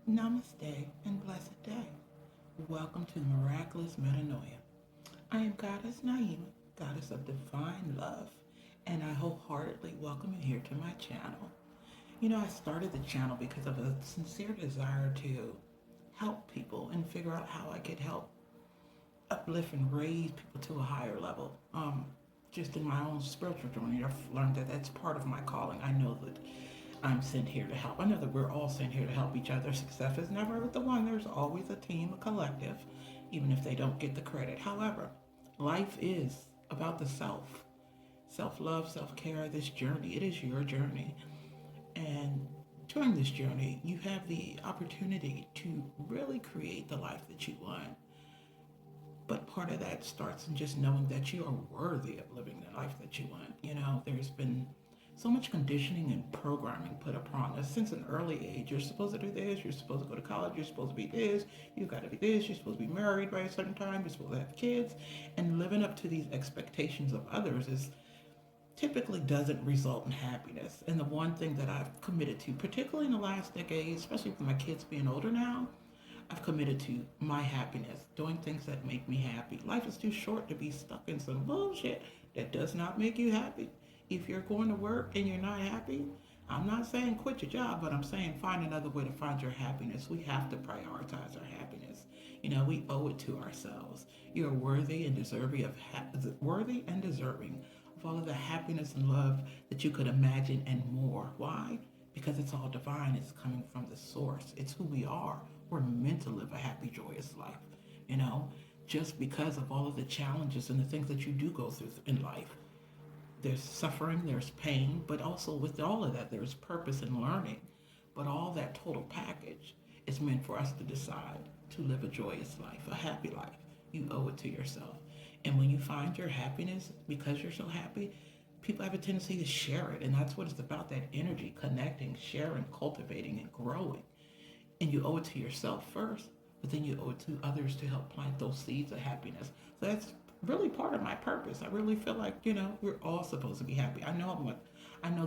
Namaste and blessed day. Welcome to Miraculous Metanoia. I am Godis Naima, Goddess of Divine Love, and I wholeheartedly welcome you here to my channel. I started the channel because of a sincere desire to help people and figure out how I could help uplift and raise people to a higher level. Just in my own spiritual journey, I've learned that that's part of my calling. I know that I'm sent here to help. I know that we're all sent here to help each other. Success is never with the one. There's always a team, a collective, even if they don't get the credit. However, life is about the self. Self-love, self-care, this journey. It is your journey. And during this journey, you have the opportunity to really create the life that you want. But part of that starts in just knowing that you are worthy of living the life that you want. There's been so much conditioning and programming put upon us since an early age. You're supposed to do this, you're supposed to go to college, you're supposed to be this, you've got to be this, you're supposed to be married by a certain time, you're supposed to have kids. And living up to these expectations of others is typically doesn't result in happiness. And the one thing that I've committed to, particularly in the last decade, especially with my kids being older now, I've committed to my happiness, doing things that make me happy. Life is too short to be stuck in some bullshit that does not make you happy. If you're going to work and you're not happy, I'm not saying quit your job, but I'm saying find another way to find your happiness. We have to prioritize our happiness. We owe it to ourselves. You're worthy and deserving of all of the happiness and love that you could imagine and more. Why? Because it's all divine. It's coming from the source. It's who we are. We're meant to live a happy, joyous life. You know, just because of all of the challenges and the things that you do go through in life. There's suffering, there's pain, but also with all of that, there's purpose and learning. But all that total package is meant for us to decide to live a joyous life, a happy life. You owe it to yourself. And when you find your happiness because you're so happy, people have a tendency to share it. And that's what it's about, that energy, connecting, sharing, cultivating, and growing. And you owe it to yourself first, but then you owe it to others to help plant those seeds of happiness. So that's really part of my purpose. I really feel like, we're all supposed to be happy. I know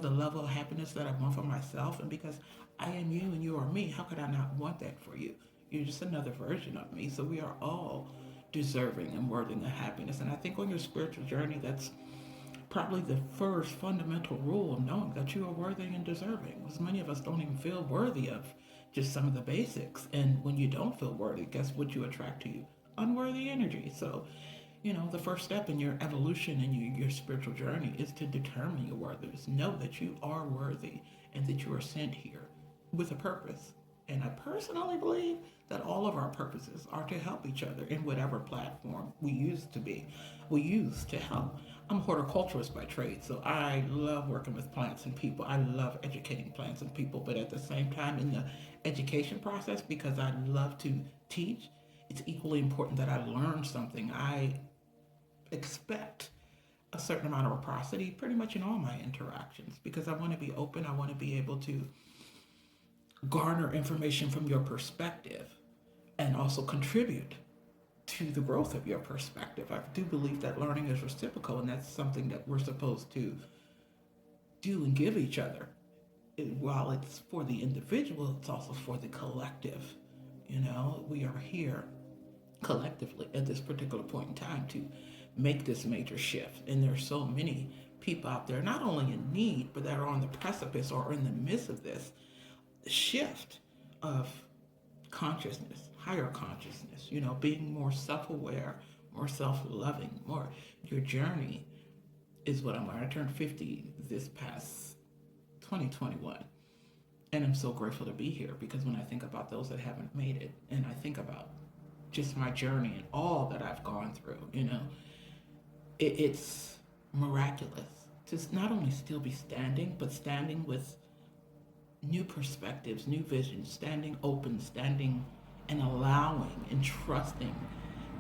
the level of happiness that I want for myself, and because I am you and you are me, how could I not want that for you? You're just another version of me. So we are all deserving and worthy of happiness. And I think on your spiritual journey, that's probably the first fundamental rule of knowing that you are worthy and deserving. Because many of us don't even feel worthy of just some of the basics. And when you don't feel worthy, guess what you attract to you? Unworthy energy. So, the first step in your evolution and your spiritual journey is to determine your worthiness. Know that you are worthy and that you are sent here with a purpose. And I personally believe that all of our purposes are to help each other in whatever platform we use to help. I'm a horticulturist by trade, so I love working with plants and people. I love educating plants and people, but at the same time, in the education process, because I love to teach, it's equally important that I learn something. I expect a certain amount of reciprocity pretty much in all my interactions because I want to be open. I want to be able to garner information from your perspective and also contribute to the growth of your perspective. I do believe that learning is reciprocal, and that's something that we're supposed to do and give each other. While it's for the individual, it's also for the collective. We are here collectively at this particular point in time to make this major shift. And there's so many people out there, not only in need, but that are on the precipice or in the midst of this shift of consciousness, higher consciousness, being more self-aware, more self-loving, more. Your journey is what I'm learning. I turned 50 this past 2021. And I'm so grateful to be here because when I think about those that haven't made it, and I think about just my journey and all that I've gone through, it's miraculous to not only still be standing, but standing with new perspectives, new visions, standing open, standing and allowing and trusting,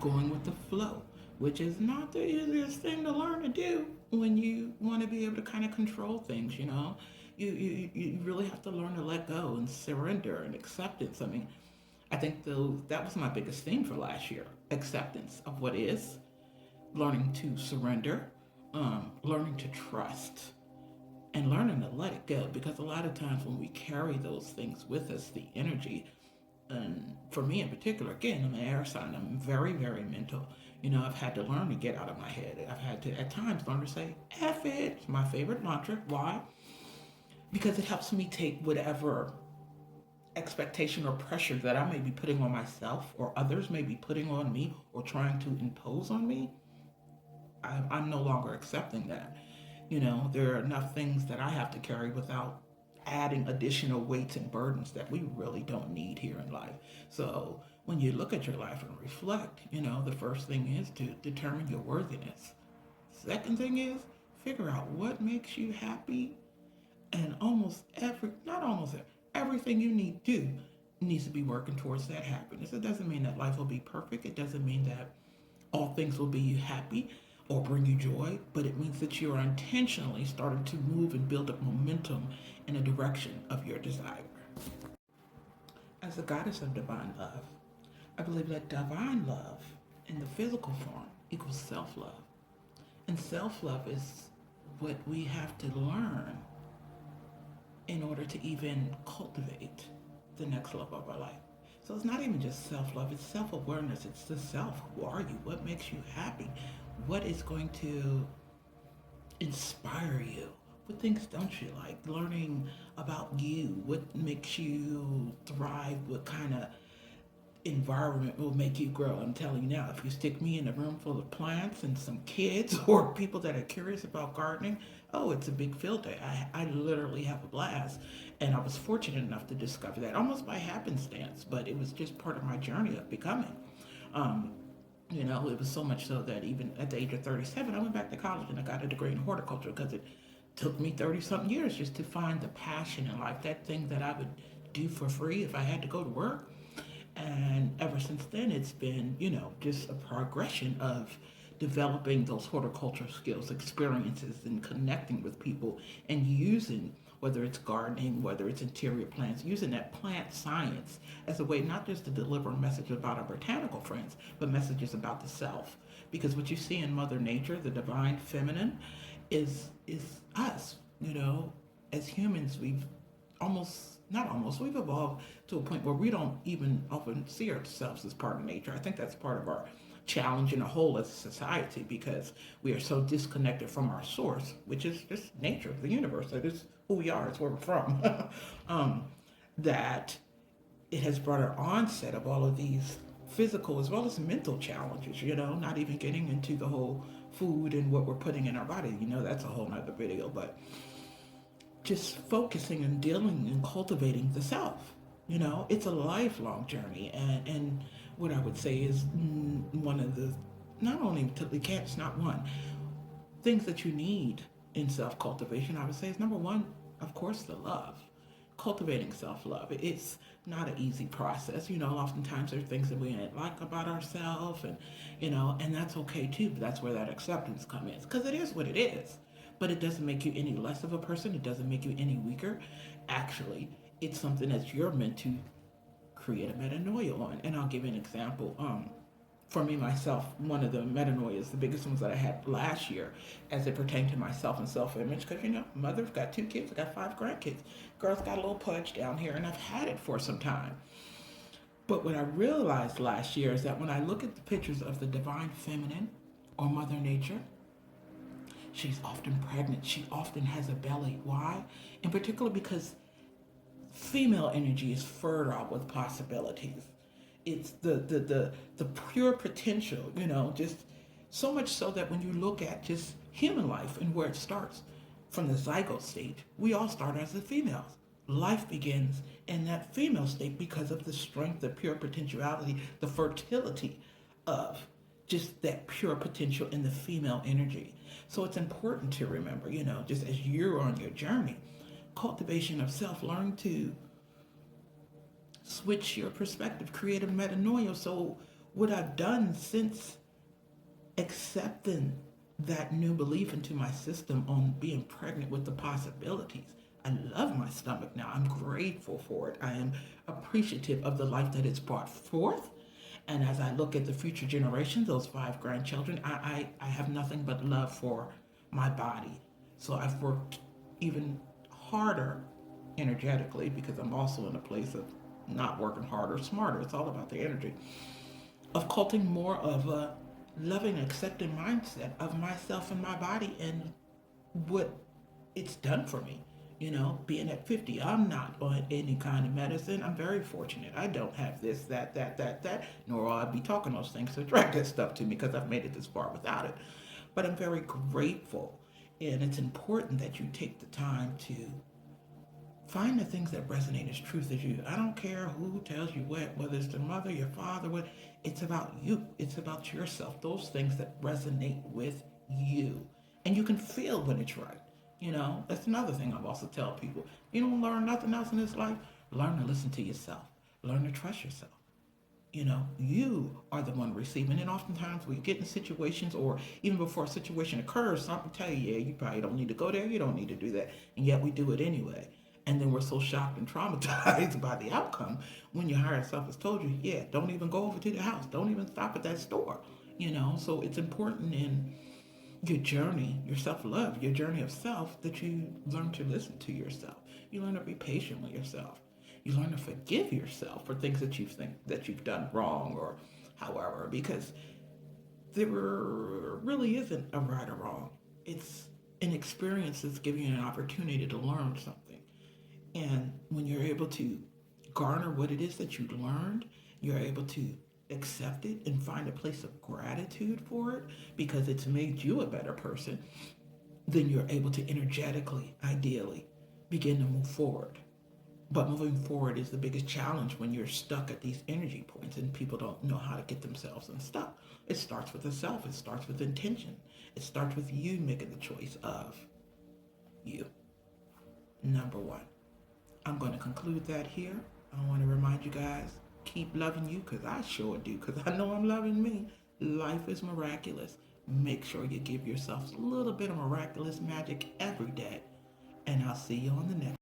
going with the flow, which is not the easiest thing to learn to do when you want to be able to kind of control things, You really have to learn to let go and surrender and acceptance. I mean, I think that was my biggest theme for last year: acceptance of what is, learning to surrender, learning to trust, and learning to let it go. Because a lot of times when we carry those things with us, the energy, And for me in particular, again, I'm an air sign. I'm very, very mental. I've had to learn to get out of my head. I've had to, at times, learn to say, F it. It's my favorite mantra. Why? Because it helps me take whatever expectation or pressure that I may be putting on myself or others may be putting on me or trying to impose on me. I'm no longer accepting that. There are enough things that I have to carry without adding additional weights and burdens that we really don't need here in life. So when you look at your life and reflect, the first thing is to determine your worthiness. Second thing is figure out what makes you happy, and everything you need to do needs to be working towards that happiness. It doesn't mean that life will be perfect. It doesn't mean that all things will be you happy or bring you joy, but it means that you are intentionally starting to move and build up momentum in a direction of your desire. As the goddess of divine love, I believe that divine love in the physical form equals self-love. And self-love is what we have to learn in order to even cultivate the next level of our life. So it's not even just self-love, it's self-awareness. It's the self. Who are you? What makes you happy? What is going to inspire you? What things don't you like? Learning about you. What makes you thrive? What kind of environment will make you grow? I'm telling you now, if you stick me in a room full of plants and some kids or people that are curious about gardening, oh, it's a big field day. I literally have a blast. And I was fortunate enough to discover that almost by happenstance, but it was just part of my journey of becoming. Um, it was so much so that even at the age of 37, I went back to college and I got a degree in horticulture because it took me 30 something years just to find the passion in life, that thing that I would do for free if I had to go to work. And ever since then, it's been, just a progression of developing those horticultural skills, experiences, and connecting with people and using, whether it's gardening, whether it's interior plants, using that plant science as a way not just to deliver a message about our botanical friends, but messages about the self. Because what you see in Mother Nature, the divine feminine, is us. As humans, we've evolved to a point where we don't even often see ourselves as part of nature. I think that's part of our challenge in a whole as a society because we are so disconnected from our source, which is just nature, the universe. That is who we are, it's where we're from. That it has brought an onset of all of these physical as well as mental challenges, not even getting into the whole food and what we're putting in our body. That's a whole nother video, but just focusing and dealing and cultivating the self. It's a lifelong journey. And what I would say is one of the, not only to the it's not one, things that you need in self cultivation, I would say is number one, of course, the love. Cultivating self love. It's not an easy process. Oftentimes there are things that we didn't like about ourselves, and that's okay too. But that's where that acceptance comes in because it is what it is. But it doesn't make you any less of a person. It doesn't make you any weaker. Actually, it's something that you're meant to create a metanoia on. And I'll give you an example. For me, myself, one of the metanoias, the biggest ones that I had last year as it pertained to myself and self-image, because, mother's got 2 kids, I got 5 grandkids. Girl's got a little pudge down here, and I've had it for some time. But what I realized last year is that when I look at the pictures of the divine feminine or Mother Nature, she's often pregnant. She often has a belly. Why? In particular because female energy is fertile with possibilities. It's the pure potential, just so much so that when you look at just human life and where it starts from the zygote stage, we all start as the females. Life begins in that female state because of the strength, the pure potentiality, the fertility of just that pure potential in the female energy. So it's important to remember, just as you're on your journey, cultivation of self, learn to switch your perspective, create a metanoia. So what I've done since accepting that new belief into my system on being pregnant with the possibilities, I love my stomach now. I'm grateful for it. I am appreciative of the life that it's brought forth. And as I look at the future generations, those 5 grandchildren, I have nothing but love for my body. So I've worked even harder energetically because I'm also in a place of not working harder, smarter. It's all about the energy of cultivating more of a loving, accepting mindset of myself and my body and what it's done for me. You know, being at 50, I'm not on any kind of medicine. I'm very fortunate. I don't have this, that, nor will I be talking those things to drag that stuff to me because I've made it this far without it. But I'm very grateful. And it's important that you take the time to find the things that resonate as truth as you. I don't care who tells you what, whether it's the mother, your father, what. It's about you. It's about yourself. Those things that resonate with you. And you can feel when it's right. You know, that's another thing I've also tell people. You don't learn nothing else in this life. Learn to listen to yourself. Learn to trust yourself. You know, you are the one receiving. And oftentimes we get in situations, or even before a situation occurs, something tell you, yeah, you probably don't need to go there, you don't need to do that. And yet we do it anyway. And then we're so shocked and traumatized by the outcome when your higher self has told you, yeah, don't even go over to the house. Don't even stop at that store. You know, so it's important in your journey, your self-love, your journey of self, that you learn to listen to yourself. You learn to be patient with yourself. You learn to forgive yourself for things that you think that you've done wrong, or however, because there really isn't a right or wrong. It's an experience that's giving you an opportunity to learn something. And when you're able to garner what it is that you learned, you're able to accept it and find a place of gratitude for it because it's made you a better person, then you're able to energetically, ideally, begin to move forward. But moving forward is the biggest challenge when you're stuck at these energy points and people don't know how to get themselves unstuck. It starts with the self, it starts with intention, it starts with you making the choice of you. Number one. I'm going to conclude that here. I want to remind you guys, keep loving you because I sure do, because I know I'm loving me. Life is miraculous. Make sure you give yourself a little bit of miraculous magic every day. And I'll see you on the next.